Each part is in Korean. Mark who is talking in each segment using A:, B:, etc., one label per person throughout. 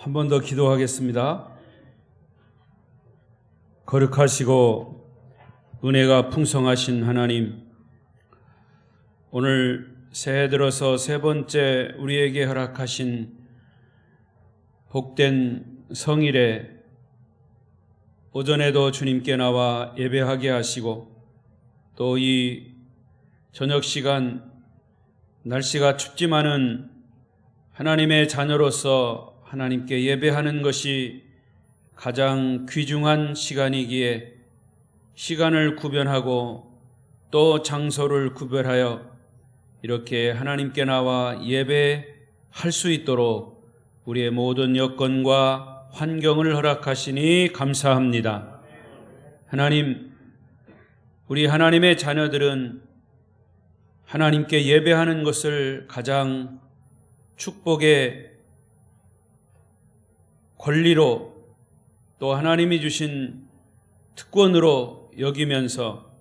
A: 한 번 더 기도하겠습니다. 거룩하시고 은혜가 풍성하신 하나님, 오늘 새해 들어서 세 번째 우리에게 허락하신 복된 성일에 오전에도 주님께 나와 예배하게 하시고 또 이 저녁 시간 날씨가 춥지만은 하나님의 자녀로서 하나님께 예배하는 것이 가장 귀중한 시간이기에 시간을 구별하고 또 장소를 구별하여 이렇게 하나님께 나와 예배할 수 있도록 우리의 모든 여건과 환경을 허락하시니 감사합니다. 하나님, 우리 하나님의 자녀들은 하나님께 예배하는 것을 가장 축복의 권리로 또 하나님이 주신 특권으로 여기면서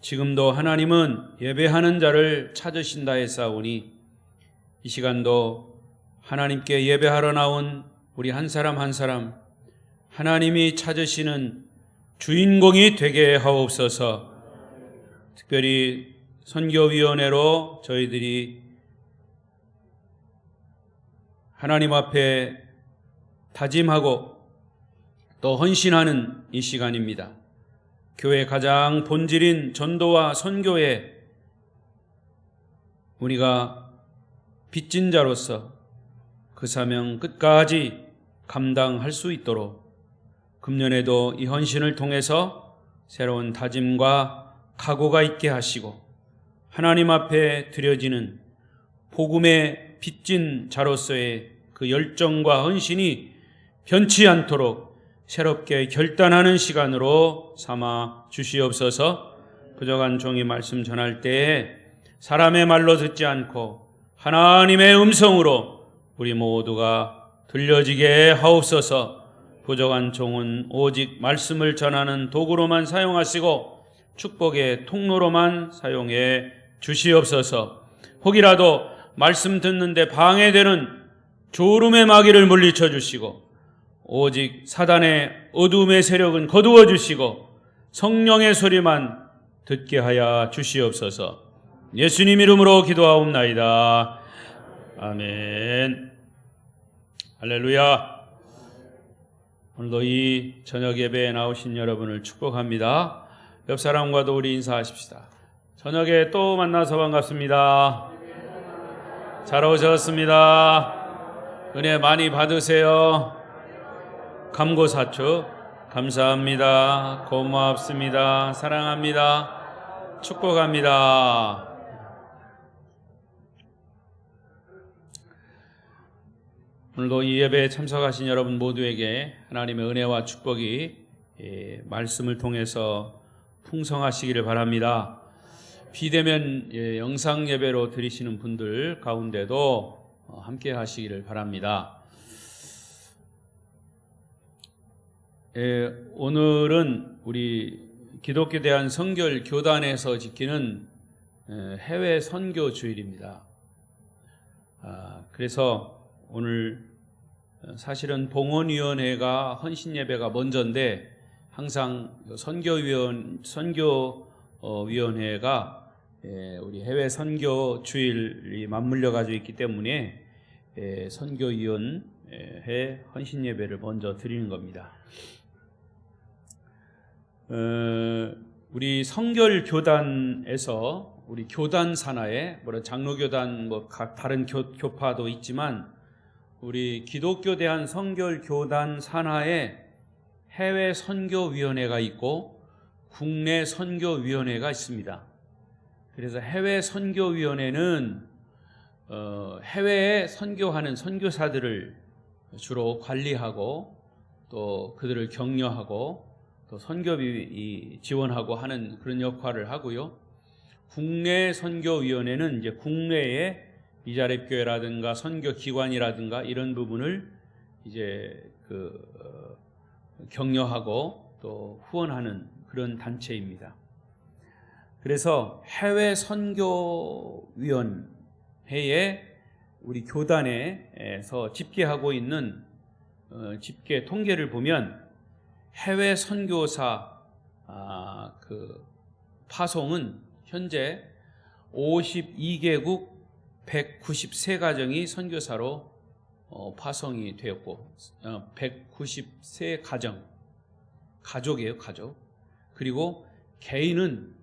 A: 지금도 하나님은 예배하는 자를 찾으신다 했사오니 이 시간도 하나님께 예배하러 나온 우리 한 사람 한 사람 하나님이 찾으시는 주인공이 되게 하옵소서. 특별히 선교위원회로 저희들이 하나님 앞에 다짐하고 또 헌신하는 이 시간입니다. 교회의 가장 본질인 전도와 선교에 우리가 빚진 자로서 그 사명 끝까지 감당할 수 있도록 금년에도 이 헌신을 통해서 새로운 다짐과 각오가 있게 하시고 하나님 앞에 드려지는 복음의 빚진 자로서의 그 열정과 헌신이 변치 않도록 새롭게 결단하는 시간으로 삼아 주시옵소서. 부족한 종이 말씀 전할 때에 사람의 말로 듣지 않고 하나님의 음성으로 우리 모두가 들려지게 하옵소서. 부족한 종은 오직 말씀을 전하는 도구로만 사용하시고 축복의 통로로만 사용해 주시옵소서. 혹이라도 말씀 듣는데 방해되는 졸음의 마귀를 물리쳐 주시고 오직 사단의 어둠의 세력은 거두어 주시고 성령의 소리만 듣게 하여 주시옵소서. 예수님 이름으로 기도하옵나이다. 아멘. 할렐루야. 오늘도 이 저녁 예배에 나오신 여러분을 축복합니다. 옆 사람과도 우리 인사하십시다. 저녁에 또 만나서 반갑습니다. 잘 오셨습니다. 은혜 많이 받으세요. 감고사축 감사합니다. 고맙습니다. 사랑합니다. 축복합니다. 오늘도 이 예배에 참석하신 여러분 모두에게 하나님의 은혜와 축복이 말씀을 통해서 풍성하시기를 바랍니다. 비대면 영상 예배로 드리시는 분들 가운데도 함께 하시기를 바랍니다. 오늘은 우리 기독교 대한 선결 교단에서 지키는 해외 선교 주일입니다. 그래서 오늘 사실은 봉헌위원회가 헌신예배가 먼저인데 항상 선교위원회가 우리 해외 선교 주일이 맞물려 가지고 있기 때문에 선교위원회 헌신예배를 먼저 드리는 겁니다. 우리 성결교단에서 우리 교단 산하에 장로교단 다른 교파도 있지만 우리 기독교 대한 성결교단 산하에 해외 선교위원회가 있고 국내 선교위원회가 있습니다. 그래서 해외 선교위원회는 해외에 선교하는 선교사들을 주로 관리하고 또 그들을 격려하고 또 선교비 지원하고 하는 그런 역할을 하고요. 국내 선교위원회는 이제 국내에 이자랩교회라든가 선교기관이라든가 이런 부분을 이제 격려하고 또 후원하는 그런 단체입니다. 그래서 해외 선교위원회에 우리 교단에서 집계하고 있는 집계 통계를 보면 해외 선교사 그 파송은 현재 52개국 193가정이 선교사로 파송이 되었고 193가정 가족이에요, 가족. 그리고 개인은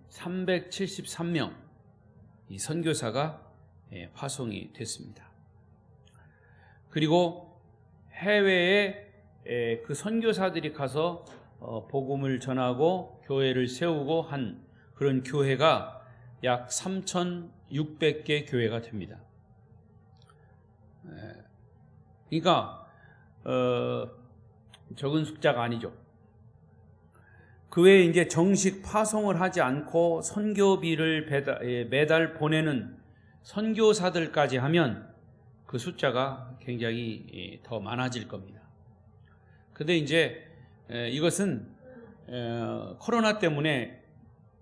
A: 373명 이 선교사가 파송이 됐습니다. 그리고 해외에 그 선교사들이 가서 복음을 전하고 교회를 세우고 한 그런 교회가 약 3,600개 교회가 됩니다. 그러니까 적은 숫자가 아니죠. 그 외에 이제 정식 파송을 하지 않고 선교비를 매달 보내는 선교사들까지 하면 그 숫자가 굉장히 더 많아질 겁니다. 근데 이제 이것은 코로나 때문에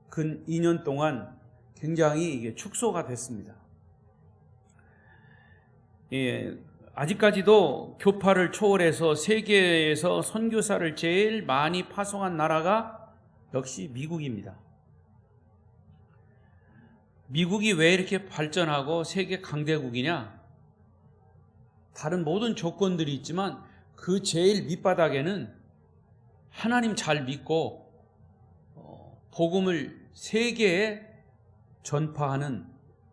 A: 근 2년 동안 굉장히 이게 축소가 됐습니다. 아직까지도 교파를 초월해서 세계에서 선교사를 제일 많이 파송한 나라가 역시 미국입니다. 미국이 왜 이렇게 발전하고 세계 강대국이냐? 다른 모든 조건들이 있지만 그 제일 밑바닥에는 하나님 잘 믿고 복음을 세계에 전파하는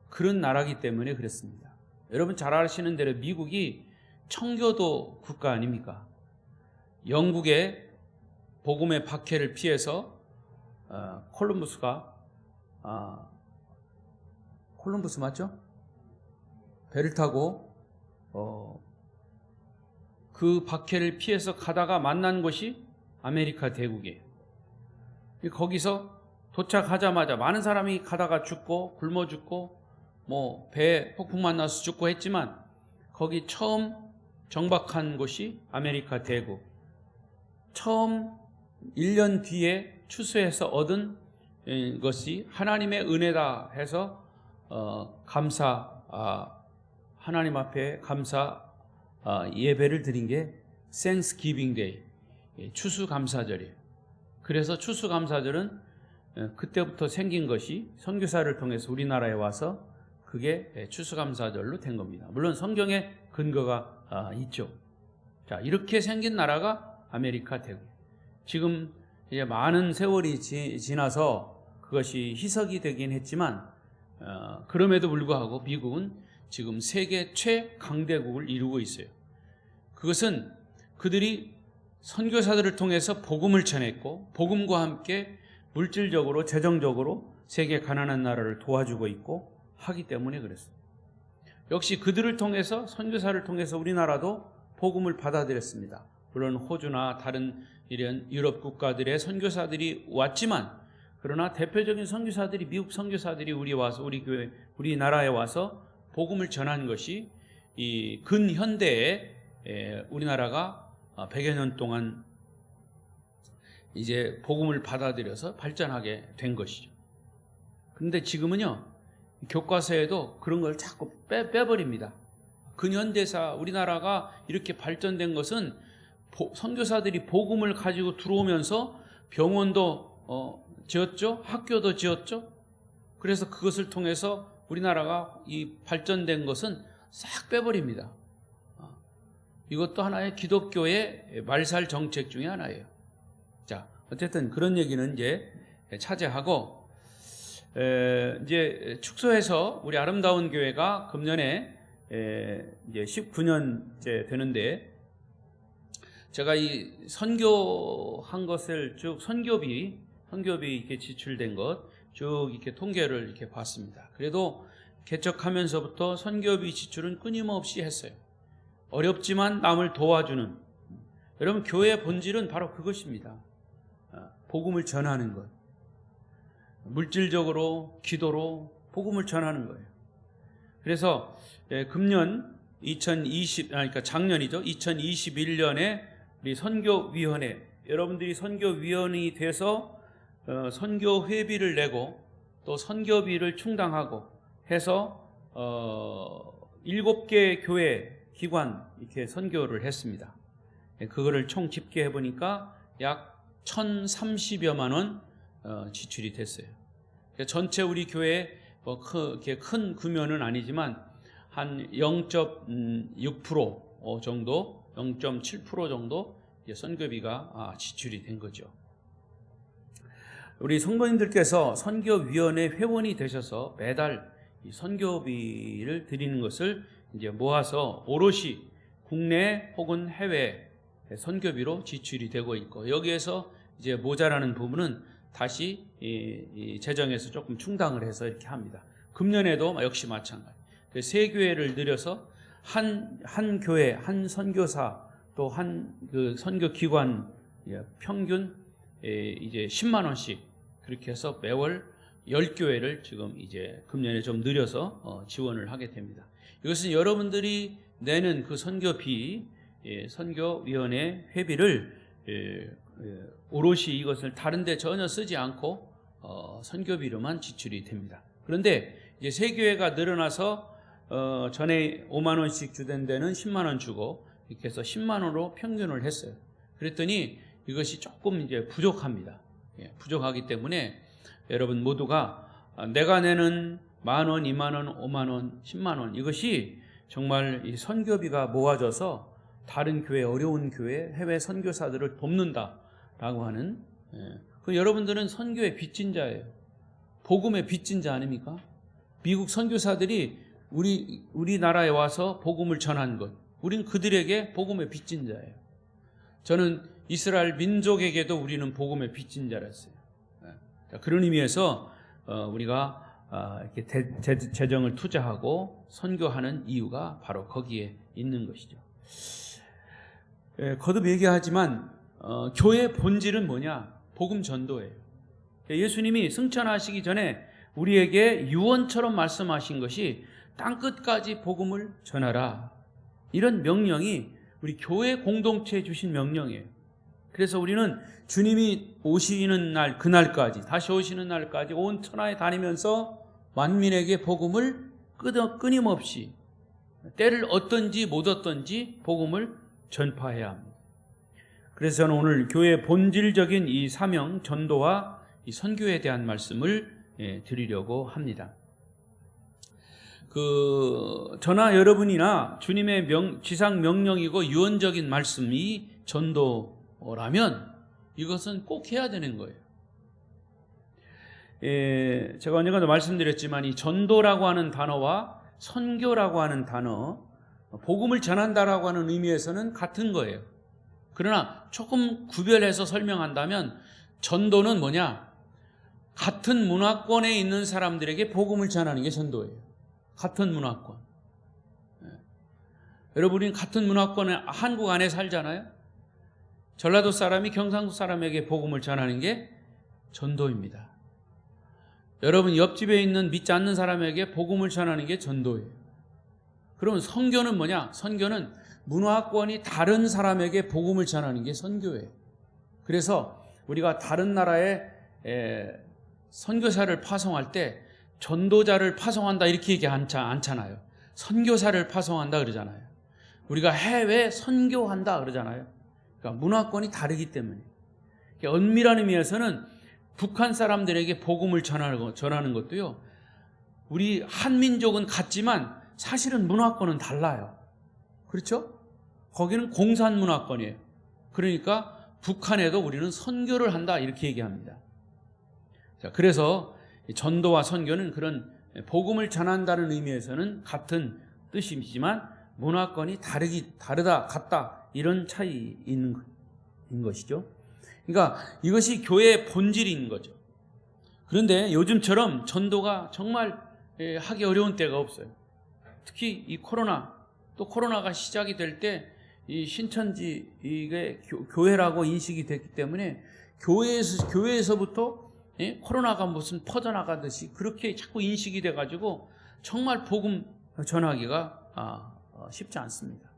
A: 그런 나라이기 때문에 그렇습니다. 여러분 잘 아시는 대로 미국이 청교도 국가 아닙니까? 영국의 복음의 박해를 피해서 콜럼버스 맞죠? 배를 타고 그 박해를 피해서 가다가 만난 곳이 아메리카 대국이에요. 거기서 도착하자마자 많은 사람이 가다가 죽고 굶어 죽고 뭐 배에 폭풍 만나서 죽고 했지만 거기 처음 정박한 곳이 아메리카 대국. 처음 1년 뒤에 추수해서 얻은 것이 하나님의 은혜다 해서 하나님 앞에 감사 예배를 드린 게 Thanksgiving Day, 추수감사절이에요. 그래서 추수감사절은 그때부터 생긴 것이 선교사를 통해서 우리나라에 와서 그게 추수감사절로 된 겁니다. 물론 성경에 근거가 있죠. 자, 이렇게 생긴 나라가 아메리카 대국. 지금 이제 많은 세월이 지나서 그것이 희석이 되긴 했지만 그럼에도 불구하고 미국은 지금 세계 최강대국을 이루고 있어요. 그것은 그들이 선교사들을 통해서 복음을 전했고 복음과 함께 물질적으로 재정적으로 세계 가난한 나라를 도와주고 있고 하기 때문에 그랬어요. 역시 그들을 통해서 선교사를 통해서 우리나라도 복음을 받아들였습니다. 물론 호주나 다른 이런 유럽 국가들의 선교사들이 왔지만 그러나 대표적인 선교사들이 미국 선교사들이 우리 교회 우리나라에 와서 복음을 전한 것이 이 근현대에 우리나라가 100여 년 동안 이제 복음을 받아들여서 발전하게 된 것이죠. 그런데 지금은요 교과서에도 그런 걸 자꾸 빼버립니다. 근현대사 우리나라가 이렇게 발전된 것은 선교사들이 복음을 가지고 들어오면서 병원도 지었죠, 학교도 지었죠. 그래서 그것을 통해서 우리나라가 이 발전된 것은 싹 빼버립니다. 이것도 하나의 기독교의 말살 정책 중에 하나예요. 자, 어쨌든 그런 얘기는 이제 차지하고 이제 축소해서 우리 아름다운 교회가 금년에 이제 19년째 되는데 제가 이 선교한 것을 쭉 선교비 이렇게 지출된 것 쭉 이렇게 통계를 이렇게 봤습니다. 그래도 개척하면서부터 선교비 지출은 끊임없이 했어요. 어렵지만 남을 도와주는 여러분 교회의 본질은 바로 그것입니다. 복음을 전하는 것. 물질적으로 기도로 복음을 전하는 거예요. 그래서 금년 그러니까 작년이죠. 2021년에 우리 선교위원회 여러분들이 선교위원이 돼서 선교 회비를 내고 또 선교비를 충당하고 해서 7개 교회 기관 이렇게 선교를 했습니다. 그거를 총 집계해 보니까 약 1,030여만 원 지출이 됐어요. 전체 우리 교회 그렇게 큰 규모는 아니지만 한 0.6% 정도, 0.7% 정도 선교비가 지출이 된 거죠. 우리 성도님들께서 선교위원회 회원이 되셔서 매달 이 선교비를 드리는 것을 이제 모아서 오롯이 국내 혹은 해외 선교비로 지출이 되고 있고, 여기에서 이제 모자라는 부분은 다시 이 재정에서 조금 충당을 해서 이렇게 합니다. 금년에도 역시 마찬가지. 세 교회를 늘려서 한 교회, 한 선교사 또 한 그 선교 기관 평균 이제 10만 원씩 그렇게 해서 매월 10교회를 지금 이제 금년에 좀 늘려서 지원을 하게 됩니다. 이것은 여러분들이 내는 그 선교비, 선교위원회 회비를 오롯이 이것을 다른 데 전혀 쓰지 않고 선교비로만 지출이 됩니다. 그런데 이제 세 교회가 늘어나서 전에 5만 원씩 주던 데는 10만 원 주고 이렇게 해서 10만 원으로 평균을 했어요. 그랬더니 이것이 조금 이제 부족합니다. 부족하기 때문에 여러분 모두가 내가 내는 10,000원, 20,000원, 50,000원, 10만 원 이것이 정말 이 선교비가 모아져서 다른 교회, 어려운 교회, 해외 선교사들을 돕는다라고 하는, 그 여러분들은 선교의 빚진 자예요. 복음의 빚진 자 아닙니까? 미국 선교사들이 우리나라에 와서 복음을 전한 것, 우린 그들에게 복음의 빚진 자예요. 저는 이스라엘 민족에게도 우리는 복음의 빚진 자랬어요. 그런 의미에서 우리가 이렇게 재정을 투자하고 선교하는 이유가 바로 거기에 있는 것이죠. 거듭 얘기하지만 교회의 본질은 뭐냐? 복음 전도예요. 예수님이 승천하시기 전에 우리에게 유언처럼 말씀하신 것이 땅끝까지 복음을 전하라. 이런 명령이 우리 교회 공동체에 주신 명령이에요. 그래서 우리는 주님이 오시는 날, 그날까지, 다시 오시는 날까지 온 천하에 다니면서 만민에게 복음을 끊임없이 때를 얻든지 못 얻든지 복음을 전파해야 합니다. 그래서 저는 오늘 교회의 본질적인 이 사명, 전도와 이 선교에 대한 말씀을 드리려고 합니다. 저나 여러분이나 주님의 지상 명령이고 유언적인 말씀이 전도라면 이것은 꼭 해야 되는 거예요. 제가 언젠가도 말씀드렸지만 이 전도라고 하는 단어와 선교라고 하는 단어, 복음을 전한다라고 하는 의미에서는 같은 거예요. 그러나 조금 구별해서 설명한다면 전도는 뭐냐? 같은 문화권에 있는 사람들에게 복음을 전하는 게 전도예요. 같은 문화권. 여러분이 같은 문화권에 한국 안에 살잖아요. 전라도 사람이 경상도 사람에게 복음을 전하는 게 전도입니다. 여러분 옆집에 있는 믿지 않는 사람에게 복음을 전하는 게 전도예요. 그러면 선교는 뭐냐? 선교는 문화권이 다른 사람에게 복음을 전하는 게 선교예요. 그래서 우리가 다른 나라에 선교사를 파송할 때 전도자를 파송한다 이렇게 얘기 않잖아요. 선교사를 파송한다 그러잖아요. 우리가 해외 선교한다 그러잖아요. 그러니까 문화권이 다르기 때문에. 엄밀한 의미에서는 북한 사람들에게 복음을 전하는 것도요, 우리 한민족은 같지만 사실은 문화권은 달라요. 그렇죠? 거기는 공산 문화권이에요. 그러니까 북한에도 우리는 선교를 한다 이렇게 얘기합니다. 자, 그래서 전도와 선교는 그런 복음을 전한다는 의미에서는 같은 뜻이지만 문화권이 다르다, 같다 이런 차이 있는 것이죠. 그러니까 이것이 교회의 본질인 거죠. 그런데 요즘처럼 전도가 정말 하기 어려운 때가 없어요. 특히 이 코로나가 시작이 될 때 이 신천지 이게 교회라고 인식이 됐기 때문에 교회에서부터 코로나가 무슨 퍼져나가듯이 그렇게 자꾸 인식이 돼가지고 정말 복음 전하기가 쉽지 않습니다.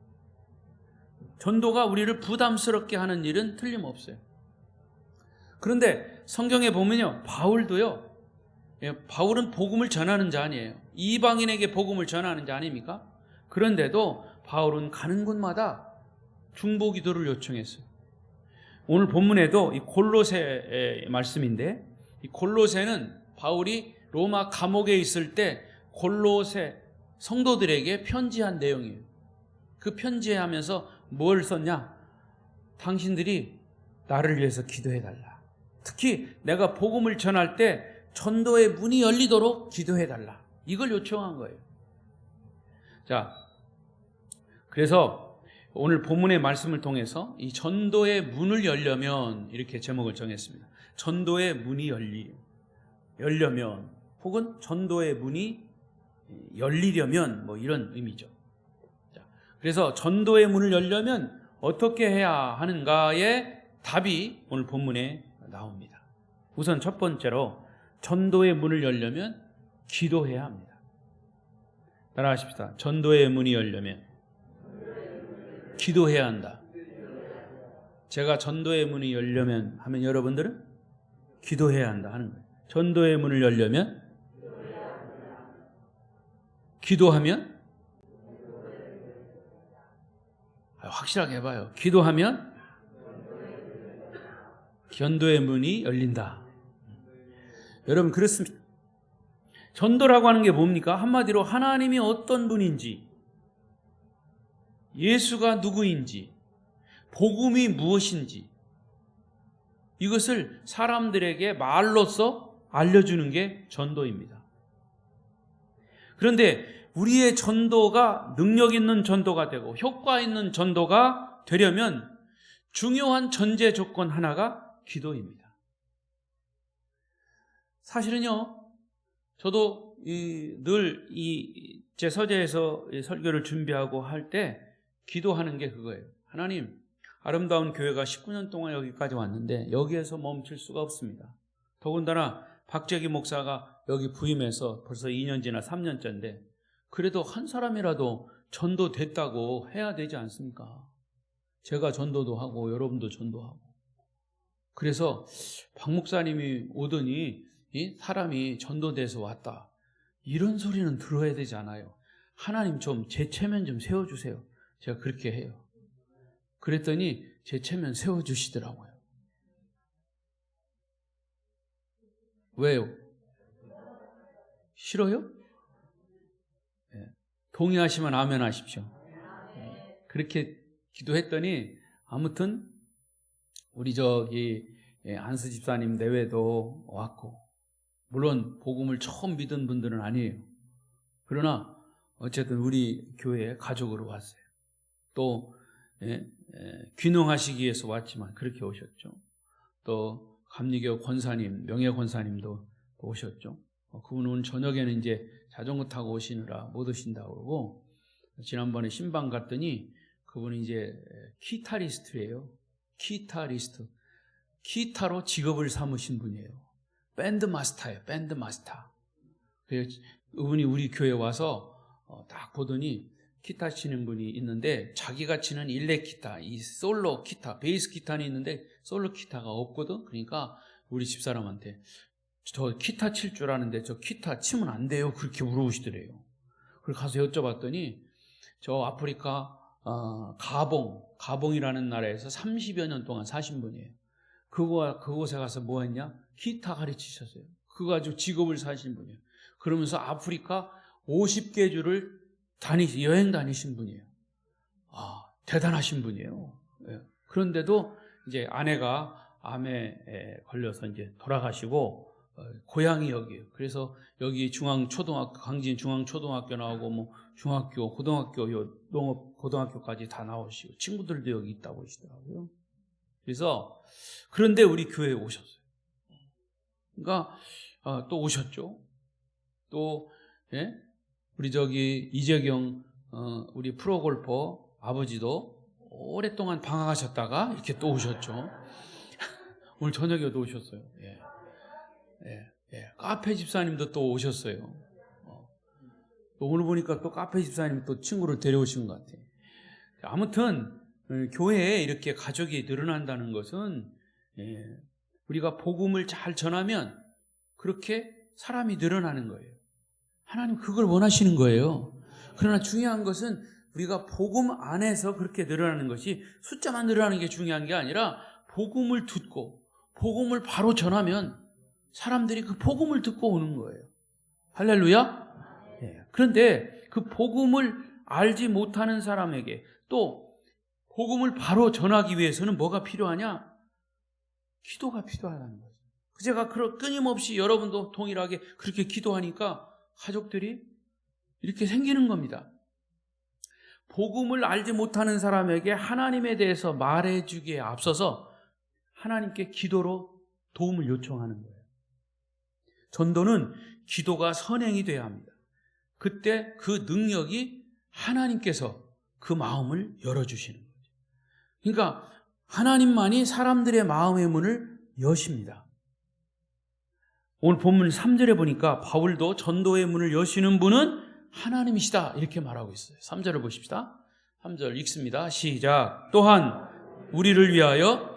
A: 전도가 우리를 부담스럽게 하는 일은 틀림없어요. 그런데 성경에 보면요, 바울도요, 바울은 복음을 전하는 자 아니에요. 이방인에게 복음을 전하는 자 아닙니까? 그런데도 바울은 가는 곳마다 중보 기도를 요청했어요. 오늘 본문에도 이 골로새의 말씀인데, 이 골로새는 바울이 로마 감옥에 있을 때 골로새 성도들에게 편지한 내용이에요. 그 편지에 하면서 뭘 썼냐? 당신들이 나를 위해서 기도해달라. 특히 내가 복음을 전할 때 전도의 문이 열리도록 기도해달라. 이걸 요청한 거예요. 자, 그래서 오늘 본문의 말씀을 통해서 이 전도의 문을 열려면 이렇게 제목을 정했습니다. 전도의 문이 열려면, 혹은 전도의 문이 열리려면, 뭐 이런 의미죠. 자, 그래서 전도의 문을 열려면 어떻게 해야 하는가의 답이 오늘 본문에 나옵니다. 우선 첫 번째로 전도의 문을 열려면 기도해야 합니다. 따라하십시다. 전도의 문이 열려면 기도해야 한다. 제가 전도의 문이 열려면 하면 여러분들은 기도해야 한다 하는 거예요. 전도의 문을 열려면 기도하면 확실하게 해봐요. 기도하면 전도의 문이 열린다. 여러분 그렇습니다. 전도라고 하는 게 뭡니까? 한마디로 하나님이 어떤 분인지, 예수가 누구인지, 복음이 무엇인지, 이것을 사람들에게 말로써 알려주는 게 전도입니다. 그런데 우리의 전도가 능력 있는 전도가 되고 효과 있는 전도가 되려면 중요한 전제 조건 하나가 기도입니다. 사실은요, 저도 늘 제 서재에서 설교를 준비하고 할 때 기도하는 게 그거예요. 하나님, 아름다운 교회가 19년 동안 여기까지 왔는데 여기에서 멈출 수가 없습니다. 더군다나 박재기 목사가 여기 부임해서 벌써 2년 지나 3년째인데 그래도 한 사람이라도 전도됐다고 해야 되지 않습니까? 제가 전도도 하고 여러분도 전도하고. 그래서 박 목사님이 오더니 이 사람이 전도돼서 왔다, 이런 소리는 들어야 되지 않아요. 하나님 좀 제 체면 좀 세워주세요. 제가 그렇게 해요. 그랬더니 제 체면 세워주시더라고요. 왜요? 싫어요? 네. 동의하시면 아멘 하십시오. 그렇게 기도했더니 아무튼 우리 안수 집사님 내외도 왔고, 물론 복음을 처음 믿은 분들은 아니에요. 그러나 어쨌든 우리 교회에 가족으로 왔어요. 또 귀농하시기 위해서 왔지만 그렇게 오셨죠. 또 감리교 권사님, 명예 권사님도 오셨죠. 그분은 오늘 저녁에는 이제 자전거 타고 오시느라 못 오신다고 그러고, 지난번에 신방 갔더니 그분이 이제 기타리스트예요. 기타리스트. 기타로 직업을 삼으신 분이에요. 밴드 마스터예요. 밴드 마스터. 그래서 그분이 우리 교회에 와서 딱 보더니 기타 치는 분이 있는데 자기가 치는 일렉 기타, 이 솔로 기타, 베이스 기타는 있는데 솔로 기타가 없거든. 그러니까 우리 집사람한테 저 기타 칠 줄 아는데 저 기타 치면 안 돼요, 그렇게 물어보시더래요. 그래서 가서 여쭤봤더니 저 아프리카 가봉이라는 나라에서 30여 년 동안 사신 분이에요. 그곳에 가서 뭐 했냐? 기타 가르치셨어요. 그거 가지고 직업을 사신 분이에요. 그러면서 아프리카 50개 주를 여행 다니신 분이에요. 대단하신 분이에요. 그런데도 이제 아내가 암에 걸려서 이제 돌아가시고, 고향이 여기예요. 그래서 여기 강진 중앙초등학교 나오고, 뭐 중학교, 고등학교, 농업 고등학교까지 다 나오시고, 친구들도 여기 있다고 하시더라고요. 그래서 그런데 우리 교회에 오셨어요. 그러니까 또 오셨죠. 또 우리 이재경 우리 프로골퍼 아버지도 오랫동안 방황하셨다가 이렇게 또 오셨죠. 오늘 저녁에도 오셨어요. 카페 집사님도 또 오셨어요. 오늘 보니까 또 카페 집사님 또 친구를 데려오신 것 같아요. 아무튼 교회에 이렇게 가족이 늘어난다는 것은 우리가 복음을 잘 전하면 그렇게 사람이 늘어나는 거예요. 하나님 그걸 원하시는 거예요. 그러나 중요한 것은 우리가 복음 안에서 그렇게 늘어나는 것이 숫자만 늘어나는 게 중요한 게 아니라 복음을 듣고 복음을 바로 전하면 사람들이 그 복음을 듣고 오는 거예요. 할렐루야? 예. 그런데 그 복음을 알지 못하는 사람에게 또 복음을 바로 전하기 위해서는 뭐가 필요하냐? 기도가 필요하다는 거죠. 제가 끊임없이 여러분도 동일하게 그렇게 기도하니까 가족들이 이렇게 생기는 겁니다. 복음을 알지 못하는 사람에게 하나님에 대해서 말해주기에 앞서서 하나님께 기도로 도움을 요청하는 거예요. 전도는 기도가 선행이 돼야 합니다. 그때 그 능력이 하나님께서 그 마음을 열어주시는 거죠. 그러니까 하나님만이 사람들의 마음의 문을 여십니다. 오늘 본문 3절에 보니까 바울도 전도의 문을 여시는 분은 하나님이시다 이렇게 말하고 있어요. 3절을 보십시다. 3절 읽습니다. 시작. 또한 우리를 위하여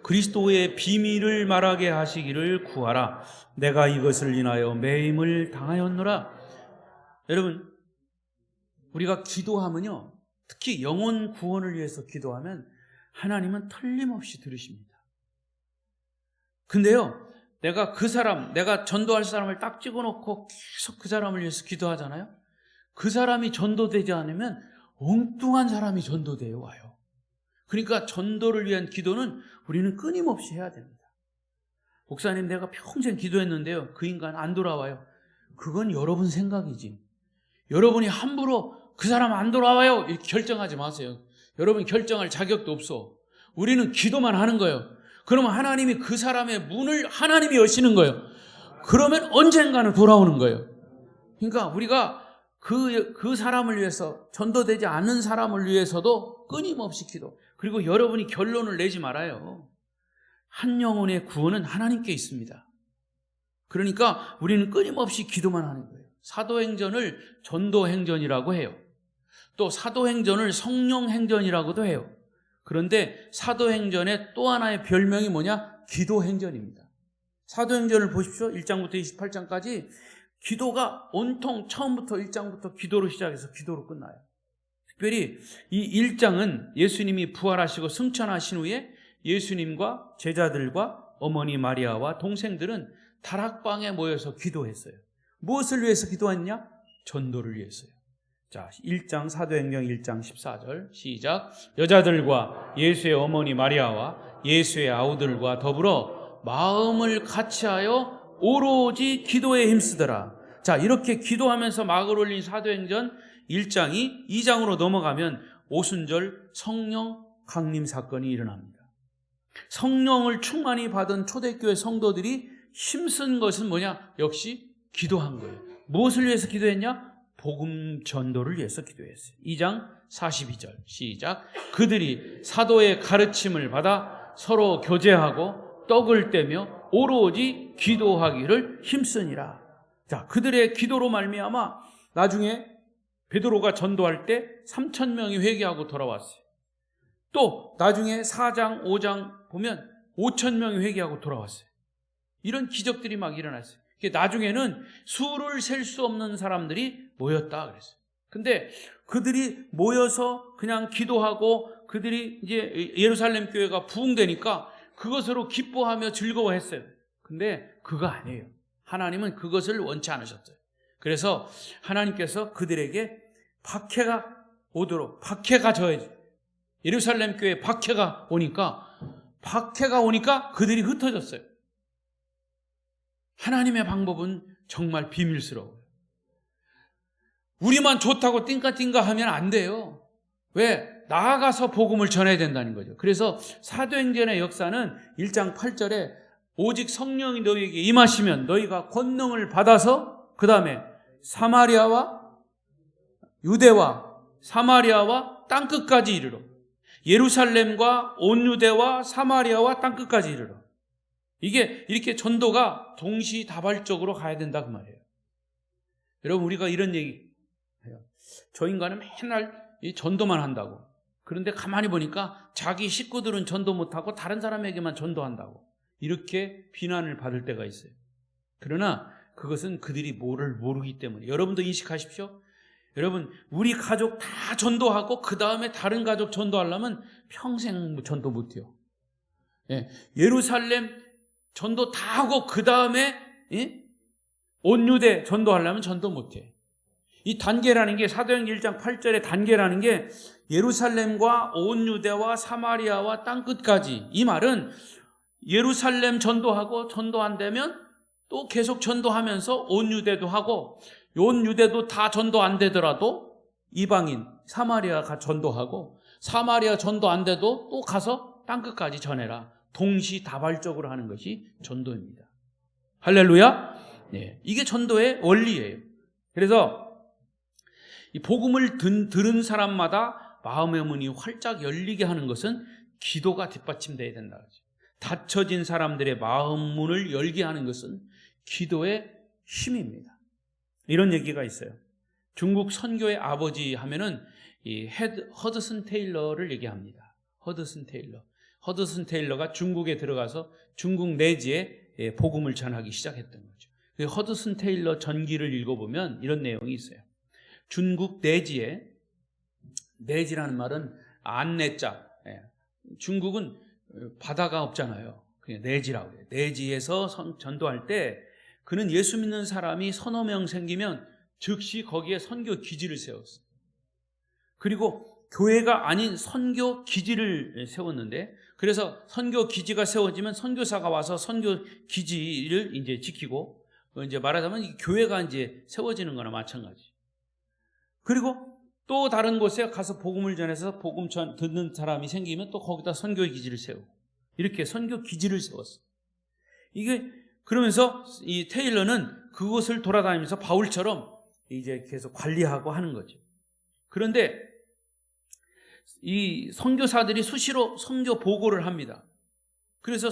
A: 그리스도의 비밀을 말하게 하시기를 구하라. 내가 이것을 인하여 매임을 당하였노라. 여러분, 우리가 기도하면요, 특히 영혼 구원을 위해서 기도하면 하나님은 틀림없이 들으십니다. 근데요, 내가 전도할 사람을 딱 찍어놓고 계속 그 사람을 위해서 기도하잖아요. 그 사람이 전도되지 않으면 엉뚱한 사람이 전도되어 와요. 그러니까 전도를 위한 기도는 우리는 끊임없이 해야 됩니다. 목사님, 내가 평생 기도했는데요, 그 인간 안 돌아와요. 그건 여러분 생각이지. 여러분이 함부로 그 사람 안 돌아와요 이렇게 결정하지 마세요. 여러분 결정할 자격도 없어. 우리는 기도만 하는 거예요. 그러면 하나님이 그 사람의 문을 하나님이 여시는 거예요. 그러면 언젠가는 돌아오는 거예요. 그러니까 우리가 그 사람을 위해서, 전도되지 않는 사람을 위해서도 끊임없이 기도. 그리고 여러분이 결론을 내지 말아요. 한 영혼의 구원은 하나님께 있습니다. 그러니까 우리는 끊임없이 기도만 하는 거예요. 사도행전을 전도행전이라고 해요. 또 사도행전을 성령행전이라고도 해요. 그런데 사도행전의 또 하나의 별명이 뭐냐? 기도행전입니다. 사도행전을 보십시오. 1장부터 28장까지 기도가 온통 처음부터 1장부터 기도로 시작해서 기도로 끝나요. 특별히 이 1장은 예수님이 부활하시고 승천하신 후에 예수님과 제자들과 어머니 마리아와 동생들은 다락방에 모여서 기도했어요. 무엇을 위해서 기도했냐? 전도를 위해서요. 자, 1장 사도행전 1장 14절 시작. 여자들과 예수의 어머니 마리아와 예수의 아우들과 더불어 마음을 같이하여 오로지 기도에 힘쓰더라. 자, 이렇게 기도하면서 막을 올린 사도행전 1장이 2장으로 넘어가면 오순절 성령 강림 사건이 일어납니다. 성령을 충만히 받은 초대교회 성도들이 힘쓴 것은 뭐냐? 역시 기도한 거예요. 무엇을 위해서 기도했냐? 복음 전도를 위해서 기도했어요. 2장 42절 시작. 그들이 사도의 가르침을 받아 서로 교제하고 떡을 떼며 오로지 기도하기를 힘쓰니라. 자, 그들의 기도로 말미암아 나중에 베드로가 전도할 때 3,000명이 회개하고 돌아왔어요. 또 나중에 4장 5장 보면 5,000명이 회개하고 돌아왔어요. 이런 기적들이 막 일어났어요. 나중에는 수를 셀 수 없는 사람들이 모였다 그랬어요. 근데 그들이 모여서 그냥 기도하고 그들이 이제 예루살렘 교회가 부흥되니까 그것으로 기뻐하며 즐거워했어요. 근데 그거 아니에요. 하나님은 그것을 원치 않으셨어요. 그래서 하나님께서 그들에게 박해가 오도록, 박해가 저해져. 예루살렘 교회에 박해가 오니까 그들이 흩어졌어요. 하나님의 방법은 정말 비밀스러워요. 우리만 좋다고 띵까띵까 하면 안 돼요. 왜? 나아가서 복음을 전해야 된다는 거죠. 그래서 사도행전의 역사는 1장 8절에 오직 성령이 너희에게 임하시면 너희가 권능을 받아서 그 다음에 사마리아와 유대와 사마리아와 땅끝까지 이르러, 예루살렘과 온 유대와 사마리아와 땅끝까지 이르러. 이게 이렇게 전도가 동시다발적으로 가야 된다 그 말이에요. 여러분, 우리가 이런 얘기 해요. 저 인간은 맨날 이 전도만 한다고. 그런데 가만히 보니까 자기 식구들은 전도 못하고 다른 사람에게만 전도한다고. 이렇게 비난을 받을 때가 있어요. 그러나 그것은 그들이 뭐를 모르기 때문에. 여러분도 인식하십시오. 여러분, 우리 가족 다 전도하고 그 다음에 다른 가족 전도하려면 평생 전도 못해요. 예, 예루살렘 전도 다 하고 그 다음에 온 유대 전도하려면 전도 못해. 이 단계라는 게 사도행전 1장 8절의 단계라는 게 예루살렘과 온 유대와 사마리아와 땅끝까지, 이 말은 예루살렘 전도하고 전도 안 되면 또 계속 전도하면서 온 유대도 하고, 온 유대도 다 전도 안 되더라도 이방인 사마리아가 전도하고, 사마리아 전도 안 돼도 또 가서 땅끝까지 전해라. 동시다발적으로 하는 것이 전도입니다. 할렐루야. 네, 이게 전도의 원리예요. 그래서 이 복음을 들은 사람마다 마음의 문이 활짝 열리게 하는 것은 기도가 뒷받침되어야 된다. 닫혀진 사람들의 마음 문을 열게 하는 것은 기도의 힘입니다. 이런 얘기가 있어요. 중국 선교의 아버지 하면은 이 허드슨 테일러를 얘기합니다. 허드슨 테일러. 허드슨 테일러가 중국에 들어가서 중국 내지에 복음을 전하기 시작했던 거죠. 그 허드슨 테일러 전기를 읽어보면 이런 내용이 있어요. 중국 내지에, 내지라는 말은 안내자. 중국은 바다가 없잖아요. 그냥 내지라고 해요. 내지에서 전도할 때 그는 예수 믿는 사람이 서너 명 생기면 즉시 거기에 선교 기지를 세웠어요. 그리고 교회가 아닌 선교 기지를 세웠는데, 그래서 선교 기지가 세워지면 선교사가 와서 선교 기지를 이제 지키고, 이제 말하자면 교회가 이제 세워지는 거나 마찬가지. 그리고 또 다른 곳에 가서 복음을 전해서 복음 듣는 사람이 생기면 또 거기다 선교 기지를 세우고, 이렇게 선교 기지를 세웠어요. 이게 그러면서 이 테일러는 그곳을 돌아다니면서 바울처럼 이제 계속 관리하고 하는 거죠. 그런데 이 선교사들이 수시로 선교 보고를 합니다. 그래서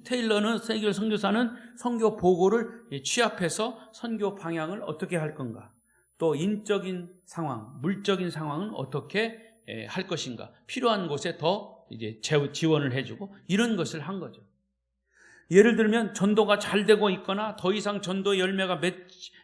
A: 테일러는, 선교사는 선교 보고를 취합해서 선교 방향을 어떻게 할 건가, 또 인적인 상황, 물적인 상황은 어떻게 할 것인가, 필요한 곳에 더 이제 지원을 해주고, 이런 것을 한 거죠. 예를 들면 전도가 잘 되고 있거나 더 이상 전도 열매가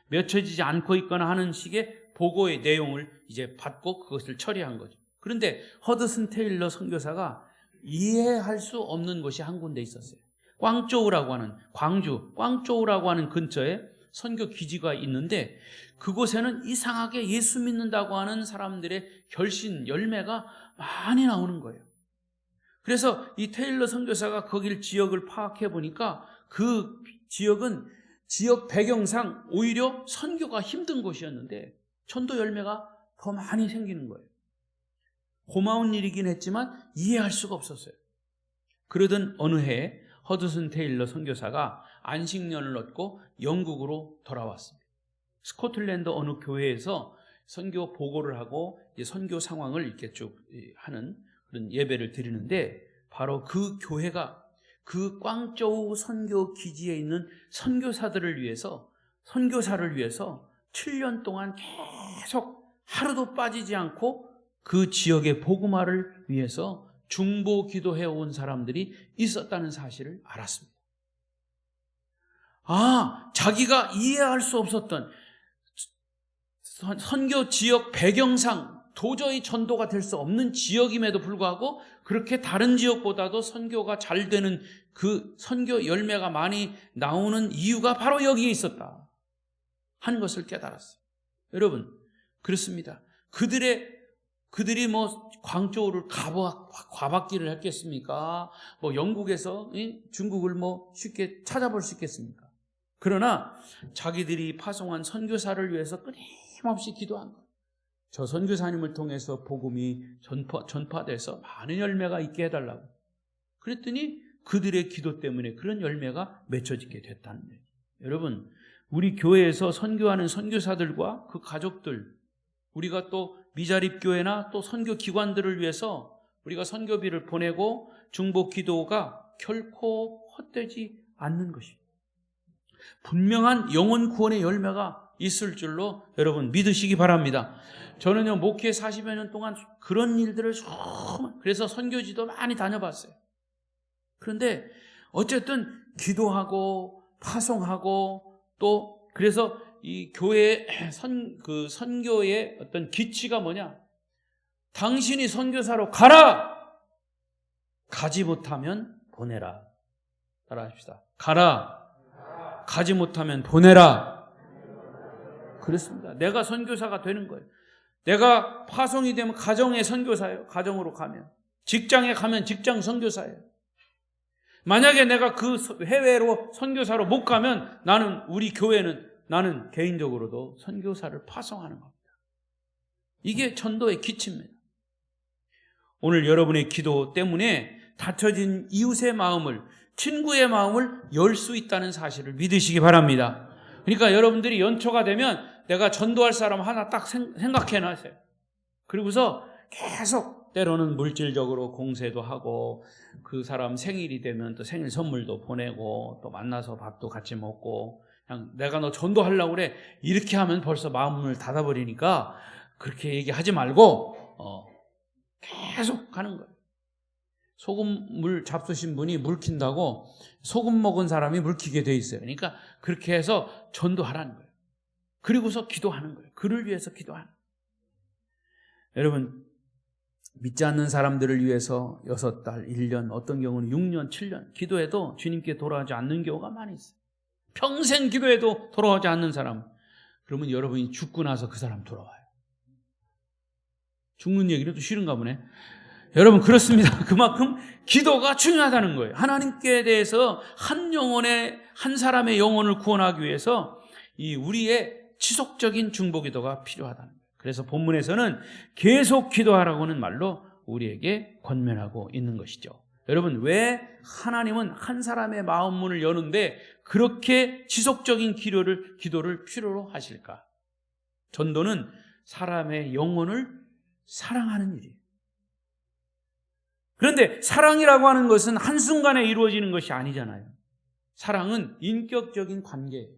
A: 맺혀지지 않고 있거나 하는 식의 보고의 내용을 이제 받고 그것을 처리한 거죠. 그런데 허드슨 테일러 선교사가 이해할 수 없는 곳이 한 군데 있었어요. 광저우라고 하는, 광주 광저우라고 하는 근처에 선교 기지가 있는데, 그곳에는 이상하게 예수 믿는다고 하는 사람들의 결신, 열매가 많이 나오는 거예요. 그래서 이 테일러 선교사가 거길 지역을 파악해 보니까 그 지역은 지역 배경상 오히려 선교가 힘든 곳이었는데 전도 열매가 더 많이 생기는 거예요. 고마운 일이긴 했지만 이해할 수가 없었어요. 그러던 어느 해에 허드슨 테일러 선교사가 안식년을 얻고 영국으로 돌아왔습니다. 스코틀랜드 어느 교회에서 선교 보고를 하고 선교 상황을 이렇게 쭉 하는 그런 예배를 드리는데, 바로 그 교회가 그 광저우 선교 기지에 있는 선교사들을 위해서, 선교사를 위해서 7년 동안 계속 하루도 빠지지 않고 그 지역의 복음화를 위해서 중보 기도해 온 사람들이 있었다는 사실을 알았습니다. 자기가 이해할 수 없었던 선교 지역 배경상 도저히 전도가 될 수 없는 지역임에도 불구하고 그렇게 다른 지역보다도 선교가 잘 되는, 그 선교 열매가 많이 나오는 이유가 바로 여기에 있었다 하는 것을 깨달았어요. 여러분, 그렇습니다. 그들이 뭐 광저우를 가봤기를 했겠습니까? 뭐 영국에서 중국을 뭐 쉽게 찾아볼 수 있겠습니까? 그러나 자기들이 파송한 선교사를 위해서 끊임없이 기도한 거예요. 저 선교사님을 통해서 복음이 전파돼서 많은 열매가 있게 해달라고. 그랬더니 그들의 기도 때문에 그런 열매가 맺혀지게 됐다는 거예요. 여러분, 우리 교회에서 선교하는 선교사들과 그 가족들, 우리가 또 미자립교회나 또 선교기관들을 위해서 우리가 선교비를 보내고 중보 기도가 결코 헛되지 않는 것입니다. 분명한 영혼 구원의 열매가 있을 줄로 여러분 믿으시기 바랍니다. 저는요, 목회 40여 년 동안 그런 일들을 그래서 선교지도 많이 다녀봤어요. 그런데 어쨌든 기도하고 파송하고 또 그래서 이 교회 선교의 어떤 기치가 뭐냐? 당신이 선교사로 가라! 가지 못하면 보내라. 따라합시다. 가라. 가지 못하면 보내라. 그렇습니다. 내가 선교사가 되는 거예요. 내가 파송이 되면 가정의 선교사예요. 가정으로 가면. 직장에 가면 직장 선교사예요. 만약에 내가 그 해외로 선교사로 못 가면 우리 교회는 나는 개인적으로도 선교사를 파송하는 겁니다. 이게 전도의 기치입니다. 오늘 여러분의 기도 때문에 닫혀진 이웃의 마음을, 친구의 마음을 열 수 있다는 사실을 믿으시기 바랍니다. 그러니까 여러분들이 연초가 되면 내가 전도할 사람 하나 딱 생각해 놨어요. 그리고서 계속 때로는 물질적으로 공세도 하고 그 사람 생일이 되면 또 생일 선물도 보내고 또 만나서 밥도 같이 먹고 그냥 내가 너 전도하려고 그래 이렇게 하면 벌써 마음을 닫아버리니까 그렇게 얘기하지 말고 계속 가는 거예요. 소금물 잡수신 분이 물킨다고 소금 먹은 사람이 물키게 돼 있어요. 그러니까 그렇게 해서 전도하라는 거예요. 그리고서 기도하는 거예요. 그를 위해서 기도하는 거예요. 여러분, 믿지 않는 사람들을 위해서 6달, 1년, 어떤 경우는 6년, 7년 기도해도 주님께 돌아오지 않는 경우가 많이 있어요. 평생 기도해도 돌아오지 않는 사람. 그러면 여러분이 죽고 나서 그 사람 돌아와요. 죽는 얘기는 또 싫은가 보네. 여러분, 그렇습니다. 그만큼 기도가 중요하다는 거예요. 하나님께 대해서 한 사람의 영혼을 구원하기 위해서 이 우리의 지속적인 중보기도가 필요하다는 거예요. 그래서 본문에서는 계속 기도하라고 하는 말로 우리에게 권면하고 있는 것이죠. 여러분, 왜 하나님은 한 사람의 마음 문을 여는데 그렇게 지속적인 기도를 필요로 하실까? 전도는 사람의 영혼을 사랑하는 일이에요. 그런데 사랑이라고 하는 것은 한순간에 이루어지는 것이 아니잖아요. 사랑은 인격적인 관계예요.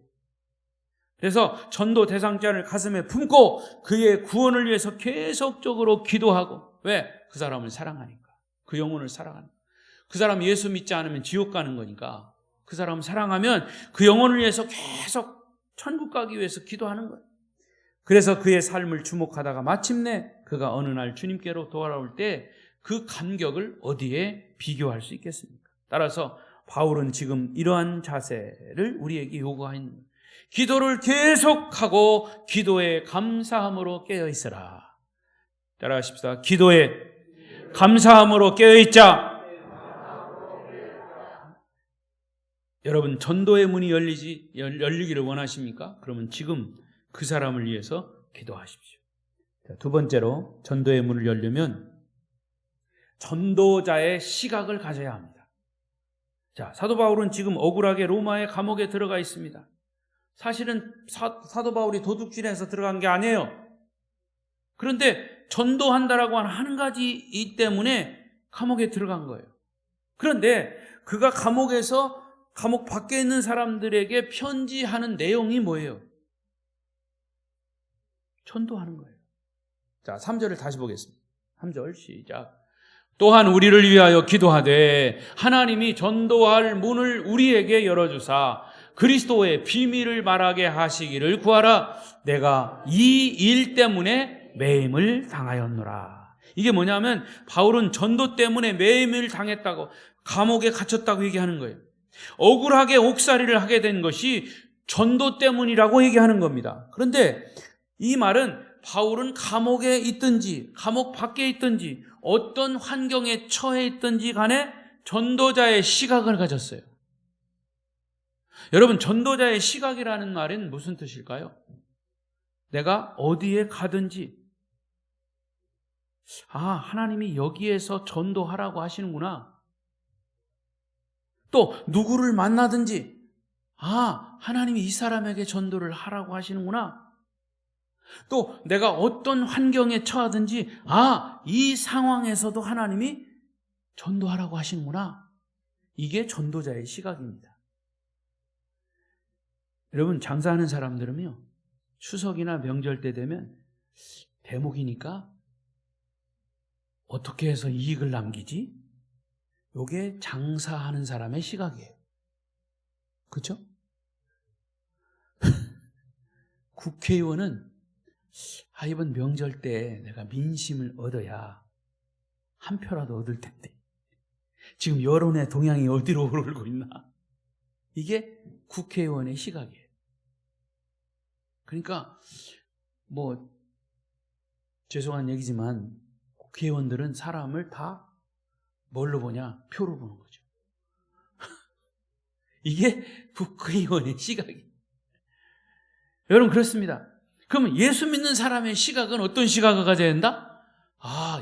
A: 그래서 전도 대상자를 가슴에 품고 그의 구원을 위해서 계속적으로 기도하고, 왜? 그 사람을 사랑하니까. 그 영혼을 사랑하니까. 그 사람 예수 믿지 않으면 지옥 가는 거니까 그 사람을 사랑하면 그 영혼을 위해서 계속 천국 가기 위해서 기도하는 거예요. 그래서 그의 삶을 주목하다가 마침내 그가 어느 날 주님께로 돌아올 때 그 감격을 어디에 비교할 수 있겠습니까? 따라서 바울은 지금 이러한 자세를 우리에게 요구하고 있는 거예요. 기도를 계속하고 기도에 감사함으로 깨어있으라. 따라하십시다. 기도에 감사함으로 깨어있자. 여러분, 전도의 문이 열리기를 원하십니까? 그러면 지금 그 사람을 위해서 기도하십시오. 자, 두 번째로 전도의 문을 열려면 전도자의 시각을 가져야 합니다. 자, 사도 바울은 지금 억울하게 로마의 감옥에 들어가 있습니다. 사실은 사도 바울이 도둑질해서 들어간 게 아니에요. 그런데 전도한다라고 하는 한 가지 이 때문에 감옥에 들어간 거예요. 그런데 그가 감옥 밖에 있는 사람들에게 편지하는 내용이 뭐예요? 전도하는 거예요. 자, 3절을 다시 보겠습니다. 3절 시작. 또한 우리를 위하여 기도하되 하나님이 전도할 문을 우리에게 열어주사 그리스도의 비밀을 말하게 하시기를 구하라. 내가 이 일 때문에 매임을 당하였노라. 이게 뭐냐면 바울은 전도 때문에 매임을 당했다고, 감옥에 갇혔다고 얘기하는 거예요. 억울하게 옥살이를 하게 된 것이 전도 때문이라고 얘기하는 겁니다. 그런데 이 말은 바울은 감옥에 있든지 감옥 밖에 있든지 어떤 환경에 처해 있든지 간에 전도자의 시각을 가졌어요. 여러분, 전도자의 시각이라는 말은 무슨 뜻일까요? 내가 어디에 가든지 하나님이 여기에서 전도하라고 하시는구나. 또 누구를 만나든지 하나님이 이 사람에게 전도를 하라고 하시는구나. 또 내가 어떤 환경에 처하든지 이 상황에서도 하나님이 전도하라고 하시는구나. 이게 전도자의 시각입니다. 여러분, 장사하는 사람들은요, 추석이나 명절 때 되면 대목이니까 어떻게 해서 이익을 남기지? 이게 장사하는 사람의 시각이에요. 그렇죠? 국회의원은 이번 명절 때 내가 민심을 얻어야 한 표라도 얻을 텐데 지금 여론의 동향이 어디로 흐르고 있나? 이게 국회의원의 시각이에요. 그러니까 죄송한 얘기지만 국회의원들은 사람을 다 뭘로 보냐? 표로 보는 거죠. 이게 국회의원의 시각이에요. 여러분 그렇습니다. 그럼 예수 믿는 사람의 시각은 어떤 시각을 가져야 된다?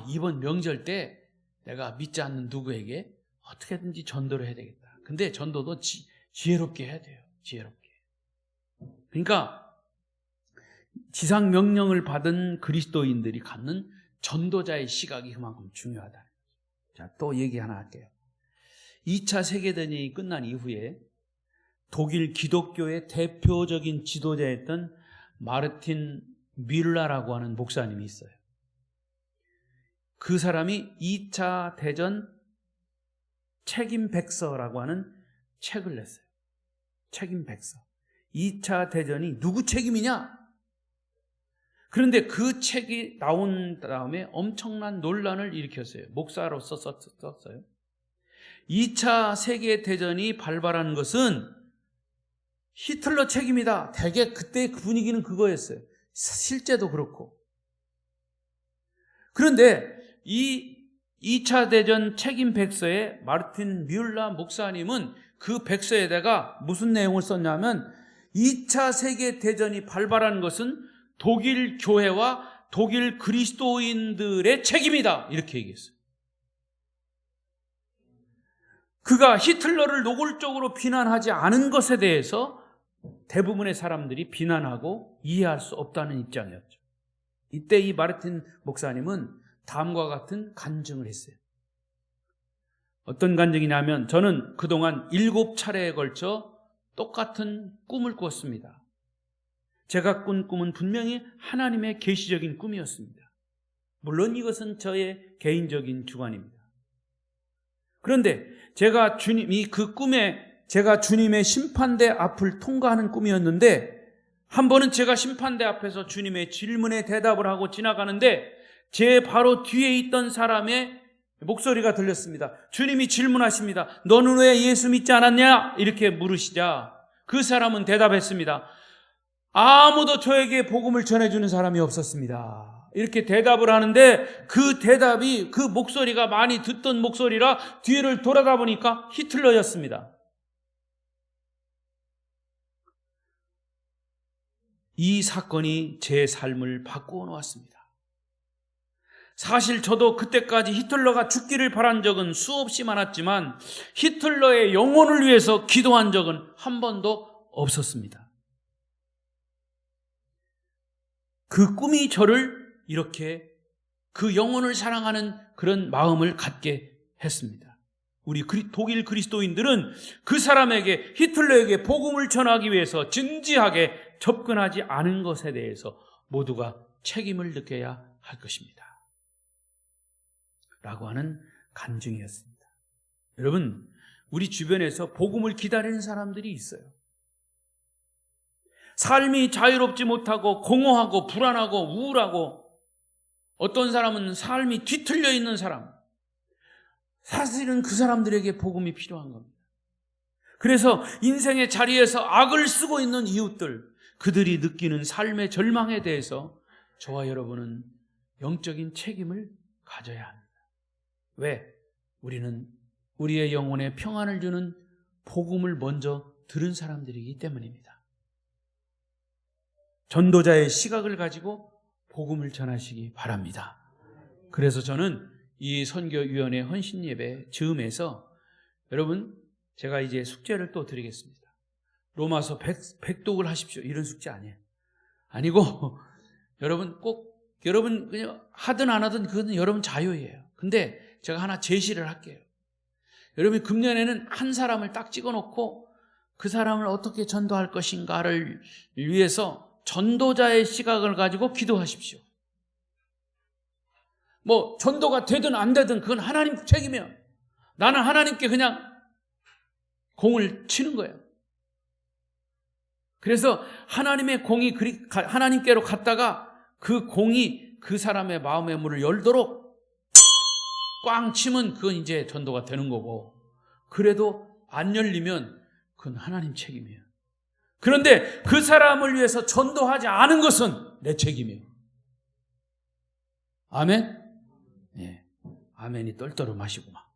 A: 이번 명절 때 내가 믿지 않는 누구에게 어떻게든지 전도를 해야 되겠다. 근데 전도도 지혜롭게 해야 돼요. 지혜롭게. 그러니까 지상 명령을 받은 그리스도인들이 갖는 전도자의 시각이 그만큼 중요하다. 자, 또 얘기 하나 할게요. 2차 세계대전이 끝난 이후에 독일 기독교의 대표적인 지도자였던 마르틴 뮬러라고 하는 목사님이 있어요. 그 사람이 2차 대전 책임백서라고 하는 책을 냈어요. 책임백서. 2차 대전이 누구 책임이냐? 그런데 그 책이 나온 다음에 엄청난 논란을 일으켰어요. 목사로서 썼어요. 2차 세계대전이 발발한 것은 히틀러 책임이다. 대개 그때 그 분위기는 그거였어요. 실제도 그렇고. 그런데 이 2차 대전 책임 백서에 마르틴 뮬러 목사님은 그 백서에다가 무슨 내용을 썼냐면 2차 세계대전이 발발한 것은 독일 교회와 독일 그리스도인들의 책임이다. 이렇게 얘기했어요. 그가 히틀러를 노골적으로 비난하지 않은 것에 대해서 대부분의 사람들이 비난하고 이해할 수 없다는 입장이었죠. 이때 이 마르틴 목사님은 다음과 같은 간증을 했어요. 어떤 간증이냐면 저는 그동안 7차례에 걸쳐 똑같은 꿈을 꿨습니다. 제가 꾼 꿈은 분명히 하나님의 계시적인 꿈이었습니다. 물론 이것은 저의 개인적인 주관입니다. 그런데 제가 주님의 심판대 앞을 통과하는 꿈이었는데 한 번은 제가 심판대 앞에서 주님의 질문에 대답을 하고 지나가는데 제 바로 뒤에 있던 사람의 목소리가 들렸습니다. 주님이 질문하십니다. 너는 왜 예수 믿지 않았냐? 이렇게 물으시자 그 사람은 대답했습니다. 아무도 저에게 복음을 전해주는 사람이 없었습니다. 이렇게 대답을 하는데 그 대답이 그 목소리가 많이 듣던 목소리라 뒤를 돌아다 보니까 히틀러였습니다. 이 사건이 제 삶을 바꾸어 놓았습니다. 사실 저도 그때까지 히틀러가 죽기를 바란 적은 수없이 많았지만 히틀러의 영혼을 위해서 기도한 적은 한 번도 없었습니다. 그 꿈이 저를 이렇게 그 영혼을 사랑하는 그런 마음을 갖게 했습니다. 우리 독일 그리스도인들은 그 사람에게 히틀러에게 복음을 전하기 위해서 진지하게 접근하지 않은 것에 대해서 모두가 책임을 느껴야 할 것입니다. 라고 하는 간증이었습니다. 여러분, 우리 주변에서 복음을 기다리는 사람들이 있어요. 삶이 자유롭지 못하고 공허하고 불안하고 우울하고 어떤 사람은 삶이 뒤틀려 있는 사람, 사실은 그 사람들에게 복음이 필요한 겁니다. 그래서 인생의 자리에서 악을 쓰고 있는 이웃들, 그들이 느끼는 삶의 절망에 대해서 저와 여러분은 영적인 책임을 가져야 합니다. 왜? 우리는 우리의 영혼에 평안을 주는 복음을 먼저 들은 사람들이기 때문입니다. 전도자의 시각을 가지고 복음을 전하시기 바랍니다. 그래서 저는 이 선교위원회 헌신예배 즈음에서 여러분 제가 이제 숙제를 또 드리겠습니다. 로마서 100독을 하십시오. 이런 숙제 아니에요. 아니고 여러분 그냥 하든 안 하든 그건 여러분 자유예요. 근데 제가 하나 제시를 할게요. 여러분이 금년에는 한 사람을 딱 찍어놓고 그 사람을 어떻게 전도할 것인가를 위해서 전도자의 시각을 가지고 기도하십시오. 전도가 되든 안 되든 그건 하나님 책임이에요. 나는 하나님께 그냥 공을 치는 거예요. 그래서 하나님의 공이 하나님께로 갔다가 그 공이 그 사람의 마음의 문을 열도록 꽝 치면 그건 이제 전도가 되는 거고, 그래도 안 열리면 그건 하나님 책임이에요. 그런데 그 사람을 위해서 전도하지 않은 것은 내 책임이에요. 아멘? 예. 아멘이 떨떠름 하시고 막.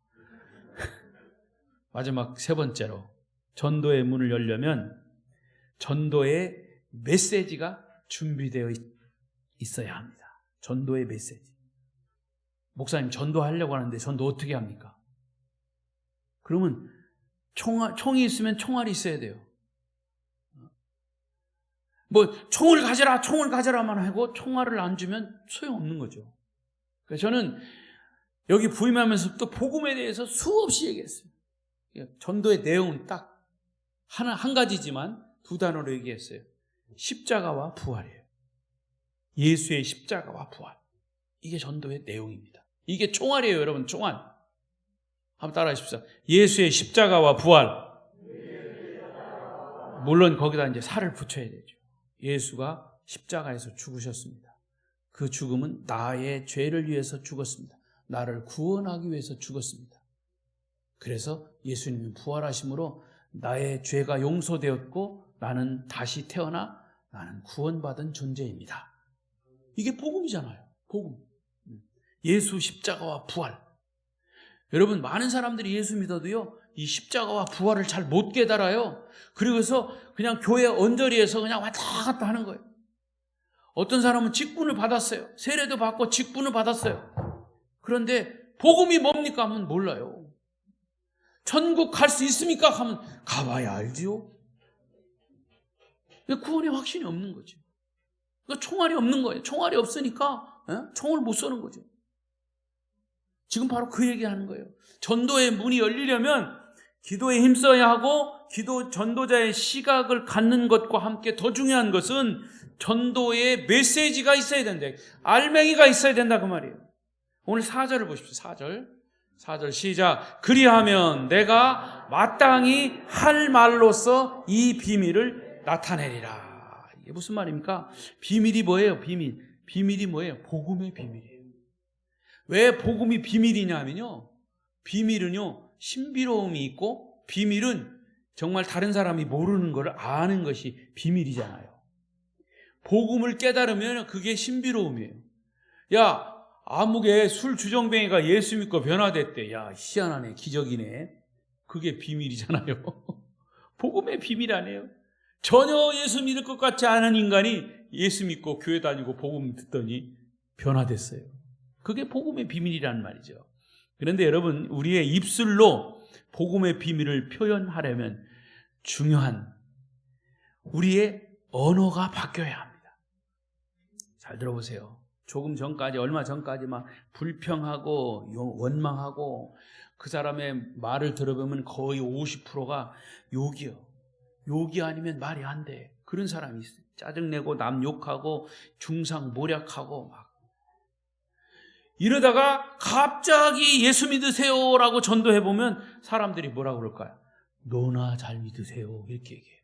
A: 마지막 세 번째로, 전도의 문을 열려면 전도의 메시지가 준비되어 있어야 합니다. 전도의 메시지. 목사님, 전도하려고 하는데 전도 어떻게 합니까? 그러면 총이 있으면 총알이 있어야 돼요. 뭐 총을 가져라만 하고 총알을 안 주면 소용없는 거죠. 그래서 저는 여기 부임하면서부터 복음에 대해서 수없이 얘기했어요. 전도의 내용은 딱 한 가지지만 두 단어로 얘기했어요. 십자가와 부활이에요. 예수의 십자가와 부활. 이게 전도의 내용입니다. 이게 총알이에요, 여러분. 총알. 한번 따라 하십시오. 예수의 십자가와 부활. 물론 거기다 이제 살을 붙여야 되죠. 예수가 십자가에서 죽으셨습니다. 그 죽음은 나의 죄를 위해서 죽었습니다. 나를 구원하기 위해서 죽었습니다. 그래서 예수님은 부활하심으로 나의 죄가 용서되었고 나는 다시 태어나 나는 구원받은 존재입니다. 이게 복음이잖아요. 복음. 예수 십자가와 부활. 여러분, 많은 사람들이 예수 믿어도요, 이 십자가와 부활을 잘 못 깨달아요. 그래서 그냥 교회 언저리에서 그냥 왔다 갔다 하는 거예요. 어떤 사람은 직분을 받았어요. 세례도 받고 직분을 받았어요. 그런데 복음이 뭡니까 하면 몰라요. 천국 갈 수 있습니까 하면 가봐야 알지요. 구원의 확신이 없는 거죠. 그러니까 총알이 없는 거예요. 총알이 없으니까 총을 못 쏘는 거죠. 지금 바로 그 얘기하는 거예요. 전도의 문이 열리려면 기도에 힘써야 하고, 전도자의 시각을 갖는 것과 함께 더 중요한 것은 전도의 메시지가 있어야 된다. 알맹이가 있어야 된다 그 말이에요. 오늘 4절을 보십시오. 4절 시작. 그리하면 내가 마땅히 할 말로써 이 비밀을 나타내리라. 이게 무슨 말입니까? 비밀이 뭐예요? 비밀이 뭐예요? 복음의 비밀이에요. 왜 복음이 비밀이냐면요, 비밀은요 신비로움이 있고, 비밀은 정말 다른 사람이 모르는 것을 아는 것이 비밀이잖아요. 복음을 깨달으면 그게 신비로움이에요. 야, 아무개 술 주정뱅이가 예수 믿고 변화됐대. 야, 희한하네, 기적이네. 그게 비밀이잖아요. 복음의 비밀 아니에요. 전혀 예수 믿을 것 같지 않은 인간이 예수 믿고 교회 다니고 복음 듣더니 변화됐어요. 그게 복음의 비밀이라는 말이죠. 그런데 여러분, 우리의 입술로 복음의 비밀을 표현하려면 중요한 우리의 언어가 바뀌어야 합니다. 잘 들어보세요. 조금 전까지, 얼마 전까지 막 불평하고 원망하고 그 사람의 말을 들어보면 거의 50%가 욕이요. 욕이 아니면 말이 안 돼. 그런 사람이 있어요. 짜증내고 남 욕하고 중상모략하고 막. 이러다가 갑자기 예수 믿으세요라고 전도해보면 사람들이 뭐라고 그럴까요? 너나 잘 믿으세요. 이렇게 얘기해요.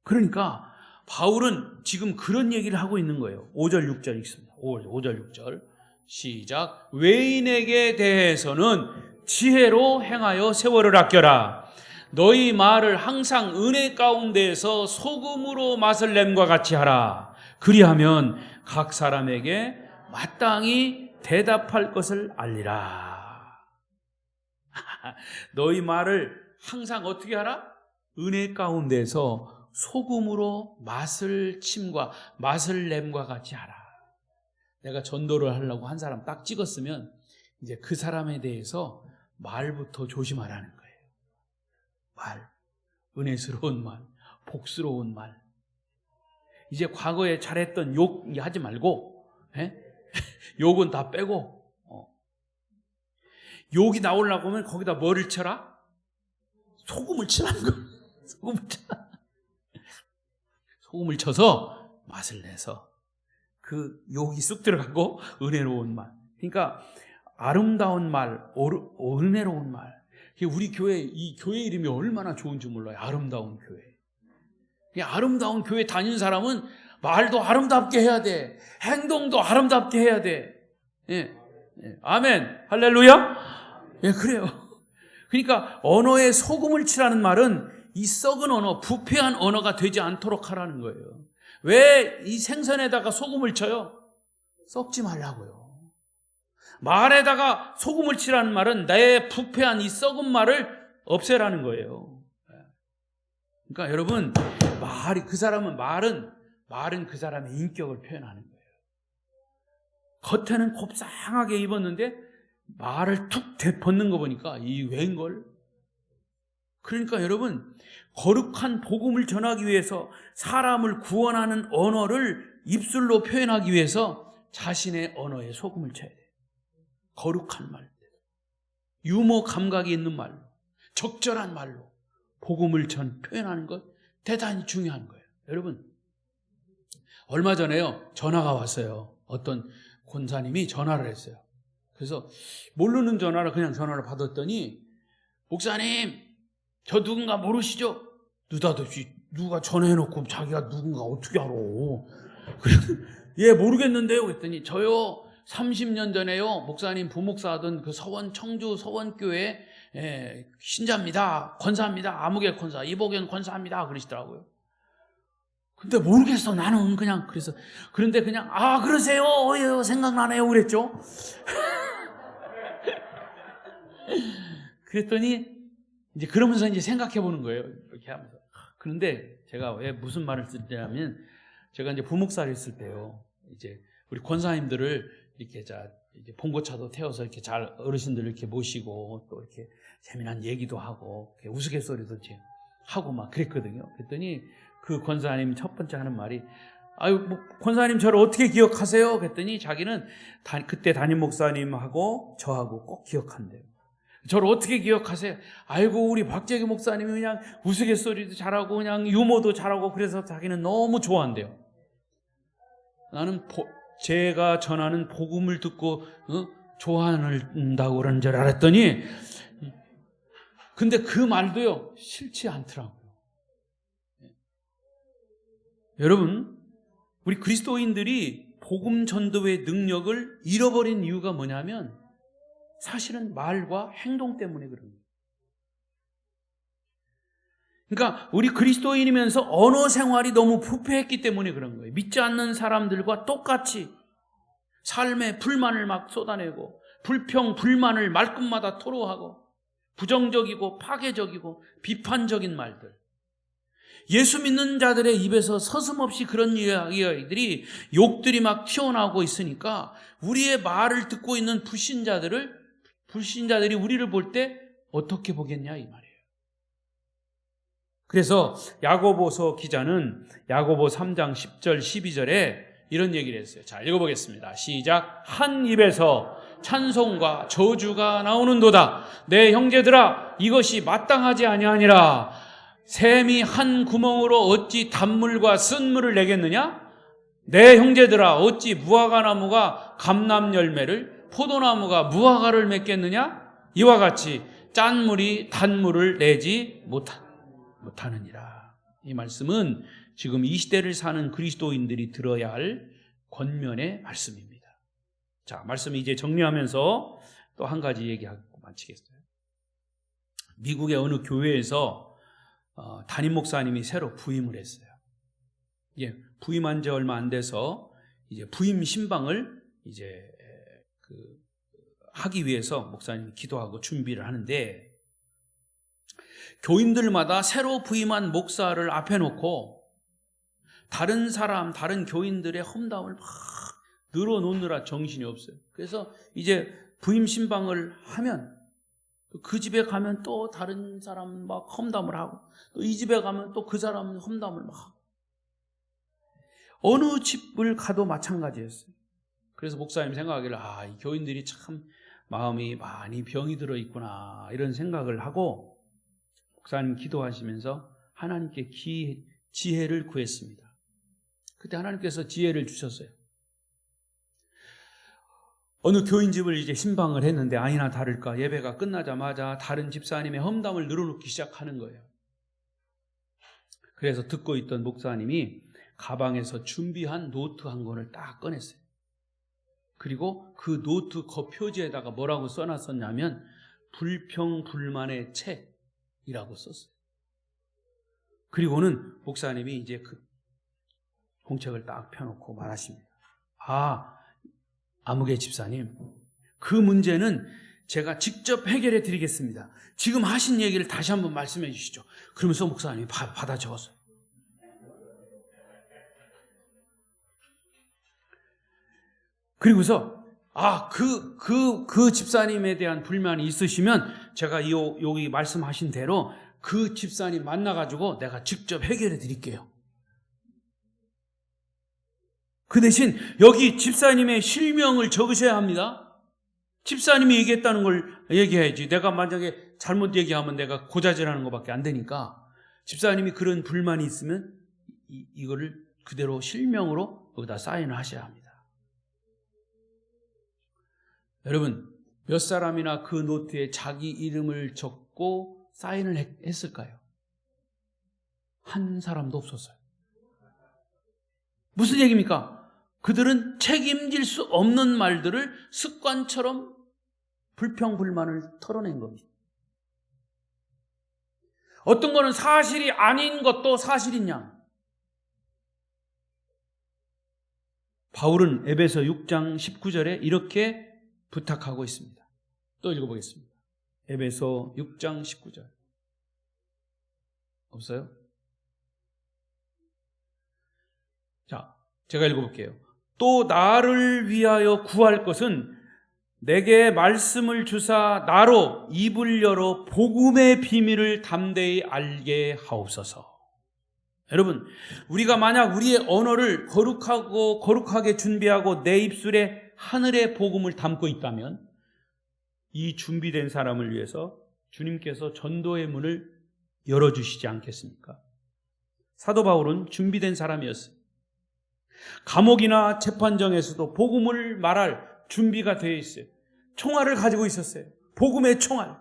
A: 그러니까 바울은 지금 그런 얘기를 하고 있는 거예요. 5절 6절 읽습니다. 5절 6절 시작. 외인에게 대해서는 지혜로 행하여 세월을 아껴라. 너희 말을 항상 은혜 가운데에서 소금으로 맛을 냄과 같이 하라. 그리하면 각 사람에게 마땅히 대답할 것을 알리라. 너희 말을 항상 어떻게 하라? 은혜 가운데서 소금으로 맛을 침과 맛을 냄과 같이 하라. 내가 전도를 하려고 한 사람 딱 찍었으면 이제 그 사람에 대해서 말부터 조심하라는 거예요. 말, 은혜스러운 말, 복스러운 말. 이제 과거에 잘했던 욕 하지 말고, 욕은 다 빼고, 욕이 나오려고 하면 거기다 뭐를 쳐라? 소금을 치라는 거예요. 소금을 쳐라. 소금을 쳐서 맛을 내서 그 욕이 쑥 들어가고 은혜로운 말. 그러니까 아름다운 말, 은혜로운 말. 우리 교회, 이 교회 이름이 얼마나 좋은지 몰라요. 아름다운 교회. 이 아름다운 교회 다니는 사람은 말도 아름답게 해야 돼. 행동도 아름답게 해야 돼. 예. 예. 아멘. 할렐루야. 예, 그래요. 그러니까 언어에 소금을 치라는 말은 이 썩은 언어, 부패한 언어가 되지 않도록 하라는 거예요. 왜 이 생선에다가 소금을 쳐요? 썩지 말라고요. 말에다가 소금을 치라는 말은 내 부패한 이 썩은 말을 없애라는 거예요. 그러니까 여러분, 말은 그 사람의 인격을 표현하는 거예요. 겉에는 곱상하게 입었는데 말을 툭 벗는 거 보니까 이 웬걸? 그러니까 여러분, 거룩한 복음을 전하기 위해서 사람을 구원하는 언어를 입술로 표현하기 위해서 자신의 언어에 소금을 쳐야 돼요. 거룩한 말, 유머 감각이 있는 말로, 적절한 말로 복음을 표현하는 것 대단히 중요한 거예요. 여러분, 얼마 전에요, 전화가 왔어요. 어떤 권사님이 전화를 했어요. 그래서 모르는 전화를 그냥 전화를 받았더니, 목사님, 저 누군가 모르시죠? 느닷없이 누가 전화해놓고 자기가 누군가 어떻게 알아? 그래서 예, 모르겠는데요. 그랬더니 저요 30년 전에요 목사님 부목사 하던 그 청주 서원교회 신자입니다. 권사입니다. 아무개 권사, 이복연 권사입니다. 그러시더라고요. 근데 모르겠어. 나는 그냥 그런데 그냥 그러세요? 생각나네요. 그랬죠. 그랬더니 이제 그러면서 이제 생각해 보는 거예요. 이렇게 하면서. 그런데 제가 왜 무슨 말을 쓰냐면, 제가 이제 부목사를 했을 때요, 이제 우리 권사님들을 이렇게 이제 봉고차도 태워서 이렇게 잘 어르신들을 이렇게 모시고 또 이렇게 재미난 얘기도 하고 우스갯소리도 하고 막 그랬거든요. 그랬더니 그 권사님 첫 번째 하는 말이, 권사님 저를 어떻게 기억하세요? 그랬더니 자기는 그때 담임 목사님하고 저하고 꼭 기억한대요. 저를 어떻게 기억하세요? 아이고, 우리 박재기 목사님이 그냥 우스갯소리도 잘하고 그냥 유머도 잘하고 그래서 자기는 너무 좋아한대요. 나는 제가 전하는 복음을 듣고 좋아한다고 그러는 줄 알았더니, 근데 그 말도요 싫지 않더라고요. 여러분, 우리 그리스도인들이 복음 전도의 능력을 잃어버린 이유가 뭐냐면 사실은 말과 행동 때문에 그런 거예요. 그러니까 우리 그리스도인이면서 언어 생활이 너무 부패했기 때문에 그런 거예요. 믿지 않는 사람들과 똑같이 삶의 불만을 막 쏟아내고 불평, 불만을 말끝마다 토로하고 부정적이고 파괴적이고 비판적인 말들. 예수 믿는 자들의 입에서 서슴없이 그런 이야기들이, 욕들이 막 튀어나오고 있으니까 우리의 말을 듣고 있는 불신자들이 우리를 볼 때 어떻게 보겠냐 이 말이에요. 그래서 야고보서 기자는 야고보 3장 10절 12절에 이런 얘기를 했어요. 자, 읽어보겠습니다. 시작. 한 입에서 찬송과 저주가 나오는도다. 내 형제들아, 이것이 마땅하지 아니하니라. 샘이 한 구멍으로 어찌 단물과 쓴물을 내겠느냐? 내 형제들아, 어찌 무화과 나무가 감람 열매를, 포도나무가 무화과를 맺겠느냐? 이와 같이 짠물이 단물을 내지 못하느니라. 이 말씀은 지금 이 시대를 사는 그리스도인들이 들어야 할 권면의 말씀입니다. 자, 말씀 이제 정리하면서 또 한 가지 얘기하고 마치겠어요. 미국의 어느 교회에서 담임 목사님이 새로 부임을 했어요. 예, 부임한 지 얼마 안 돼서 이제 부임 신방을 이제 하기 위해서 목사님이 기도하고 준비를 하는데, 교인들마다 새로 부임한 목사를 앞에 놓고 다른 교인들의 험담을 막 늘어놓느라 정신이 없어요. 그래서 이제 부임 신방을 하면 그 집에 가면 또 다른 사람 막 험담을 하고, 또 이 집에 가면 또 그 사람 험담을 막 하고, 어느 집을 가도 마찬가지였어요. 그래서 목사님 생각하기를, 이 교인들이 참 마음이 많이 병이 들어 있구나, 이런 생각을 하고 목사님 기도하시면서 하나님께 지혜를 구했습니다. 그때 하나님께서 지혜를 주셨어요. 어느 교인 집을 이제 신방을 했는데 아니나 다를까 예배가 끝나자마자 다른 집사님의 험담을 늘어놓기 시작하는 거예요. 그래서 듣고 있던 목사님이 가방에서 준비한 노트 한 권을 딱 꺼냈어요. 그리고 그 노트 겉표지에다가 뭐라고 써놨었냐면 불평불만의 책이라고 썼어요. 그리고는 목사님이 이제 그 공책을 딱 펴놓고 말하십니다. 아무개 집사님, 그 문제는 제가 직접 해결해 드리겠습니다. 지금 하신 얘기를 다시 한번 말씀해 주시죠. 그러면서 목사님이 받아 적었어요. 그리고서 그 집사님에 대한 불만이 있으시면 제가 여기 말씀하신 대로 그 집사님 만나가지고 내가 직접 해결해 드릴게요. 그 대신 여기 집사님의 실명을 적으셔야 합니다. 집사님이 얘기했다는 걸 얘기해야지. 내가 만약에 잘못 얘기하면 내가 고자질하는 것밖에 안 되니까 집사님이 그런 불만이 있으면 이거를 그대로 실명으로 여기다 사인을 하셔야 합니다. 여러분, 몇 사람이나 그 노트에 자기 이름을 적고 사인을 했을까요? 한 사람도 없었어요. 무슨 얘기입니까? 그들은 책임질 수 없는 말들을 습관처럼 불평불만을 털어낸 겁니다. 어떤 거는 사실이 아닌 것도 사실인 양. 바울은 에베소 6장 19절에 이렇게 부탁하고 있습니다. 또 읽어보겠습니다. 에베소 6장 19절. 없어요? 자, 제가 읽어볼게요. 또 나를 위하여 구할 것은 내게 말씀을 주사 나로 입을 열어 복음의 비밀을 담대히 알게 하옵소서. 여러분, 우리가 만약 우리의 언어를 거룩하게 준비하고 내 입술에 하늘의 복음을 담고 있다면 이 준비된 사람을 위해서 주님께서 전도의 문을 열어주시지 않겠습니까? 사도 바울은 준비된 사람이었어요. 감옥이나 재판정에서도 복음을 말할 준비가 되어 있어요. 총알을 가지고 있었어요. 복음의 총알.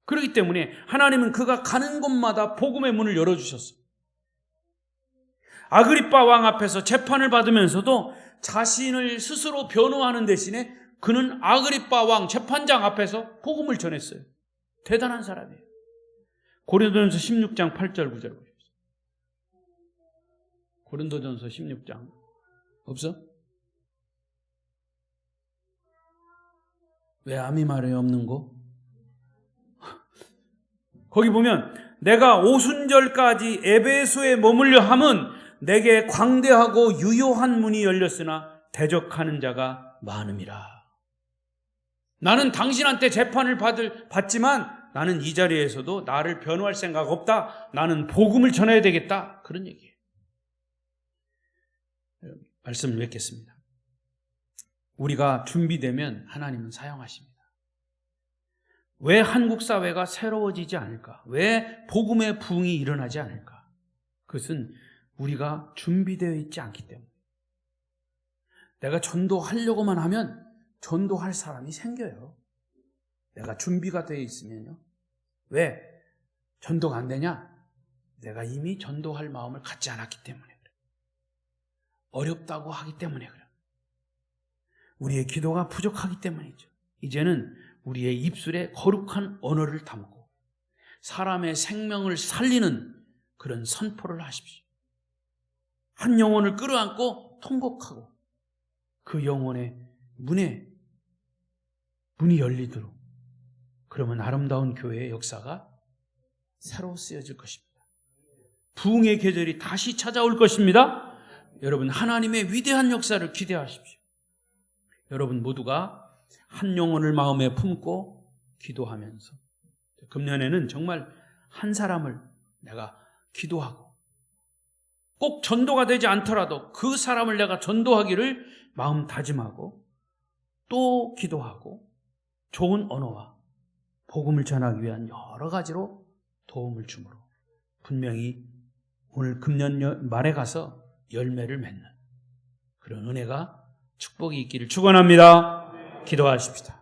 A: 그렇기 때문에 하나님은 그가 가는 곳마다 복음의 문을 열어주셨어요. 아그리빠 왕 앞에서 재판을 받으면서도 자신을 스스로 변호하는 대신에 그는 아그리빠 왕 재판장 앞에서 복음을 전했어요. 대단한 사람이에요. 고린도전서 16장 8절 9절 보십시오. 고린도전서 16장 없어? 왜 아미 말에 없는 거? 거기 보면 내가 오순절까지 에베소에 머물려 함은 내게 광대하고 유효한 문이 열렸으나 대적하는 자가 많음이라. 나는 당신한테 재판을 받지만 나는 이 자리에서도 나를 변호할 생각 없다. 나는 복음을 전해야 되겠다. 그런 얘기예요. 말씀을 맺겠습니다. 우리가 준비되면 하나님은 사용하십니다. 왜 한국 사회가 새로워지지 않을까? 왜 복음의 부흥이 일어나지 않을까? 그것은 우리가 준비되어 있지 않기 때문에. 내가 전도하려고만 하면 전도할 사람이 생겨요. 내가 준비가 되어 있으면요. 왜 전도가 안 되냐? 내가 이미 전도할 마음을 갖지 않았기 때문에 그래요. 어렵다고 하기 때문에 그래요. 우리의 기도가 부족하기 때문이죠. 이제는 우리의 입술에 거룩한 언어를 담고 사람의 생명을 살리는 그런 선포를 하십시오. 한 영혼을 끌어안고 통곡하고 그 영혼의 문이 열리도록, 그러면 아름다운 교회의 역사가 새로 쓰여질 것입니다. 부흥의 계절이 다시 찾아올 것입니다. 여러분, 하나님의 위대한 역사를 기대하십시오. 여러분 모두가 한 영혼을 마음에 품고 기도하면서, 금년에는 정말 한 사람을 내가 기도하고, 꼭 전도가 되지 않더라도 그 사람을 내가 전도하기를 마음 다짐하고 또 기도하고 좋은 언어와 복음을 전하기 위한 여러 가지로 도움을 주므로 분명히 오늘 금년 말에 가서 열매를 맺는 그런 은혜가 축복이 있기를 축원합니다. 기도하십시다.